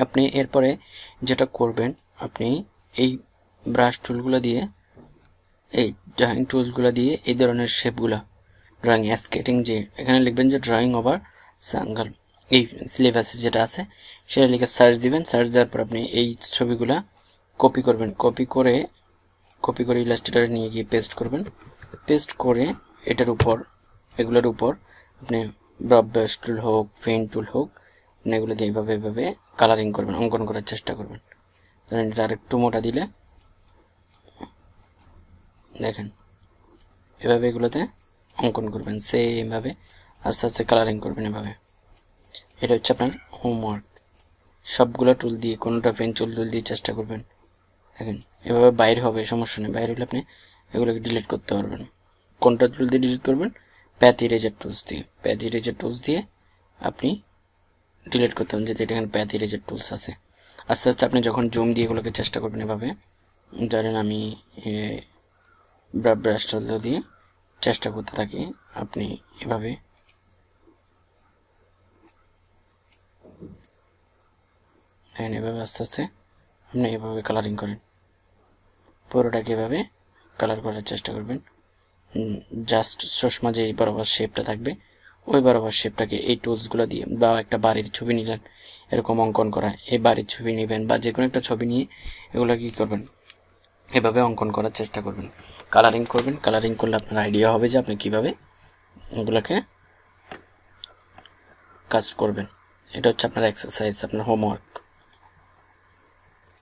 আপনি এরপরে যেটা করবেন, আপনি এই ব্রাশ টুলগুলো দিয়ে, এই ড্রয়িং টুলসগুলো দিয়ে এই ধরনের শেপগুলো ড্রয়িং স্কেটিং, যে এখানে লিখবেন যে ড্রয়িং ওভার সার্কেল, এই সিলেবাসে যেটা আছে সেটা লিখে সার্চ দিবেন। সার্চ দেওয়ার পর আপনি এই ছবিগুলা কপি করবেন, কপি করে ইলাস্ট্রেটরে নিয়ে গিয়ে পেস্ট করবেন। পেস্ট করে এটার উপর, এগুলোর উপর আপনি ব্রাশ টুল হোক, পেন টুল হোক, আপনি এগুলো দিয়ে এইভাবে কালারিং করবেন, অঙ্কন করার চেষ্টা করবেন। ধরেন এটা আরেকটু মোটা দিলে দেখেন এভাবে এগুলোতে অঙ্কন করবেন, সেমভাবে আস্তে আস্তে কালারিং করবেন এভাবে। এটা হচ্ছে আপনার হোমওয়ার্ক। সবগুলো টুল দিয়ে, কোনোটা পেন টুল দিয়ে চেষ্টা করবেন। দেখেন এভাবে বাইরে হবে, সমস্যা নেই। বাইরে হলে আপনি এগুলোকে ডিলিট করতে পারবেন। কোনটা টুল দিয়ে ডিলিট করবেন? প্যাথ ইরেজার টুলস দিয়ে। প্যাথ ইরেজার টুলস দিয়ে আপনি ডিলিট করতে পারেন, যেহেতু এখানে প্যাথ ইরেজার টুলস আছে। আস্তে আস্তে আপনি যখন জুম দিয়ে এগুলোকে চেষ্টা করবেন এভাবে, ধরেন আমি ব্রাশ টুল দিয়ে চেষ্টা করতে থাকি, আপনি এভাবে এভাবে আস্তে আস্তে আপনি এভাবে কালারিং করেন, পুরোটাকে এভাবে কালার করার চেষ্টা করবেন। জাস্ট চশমা যে বরাবর শেপটা থাকবে ওই বরাবর শেপটাকে এই টুলসগুলো দিয়ে, বা একটা বাড়ির ছবি নিলেন এরকম অঙ্কন করা, এই বাড়ির ছবি নেবেন বা যে কোনো একটা ছবি নিয়ে এগুলো কি করবেন, এভাবে অঙ্কন করার চেষ্টা করবেন, কালারিং করবেন। কালারিং করলে আপনার আইডিয়া হবে যে আপনি কিভাবে এগুলোকে কাজ করবেন। এটা হচ্ছে আপনার এক্সারসাইজ, আপনার হোমওয়ার্ক।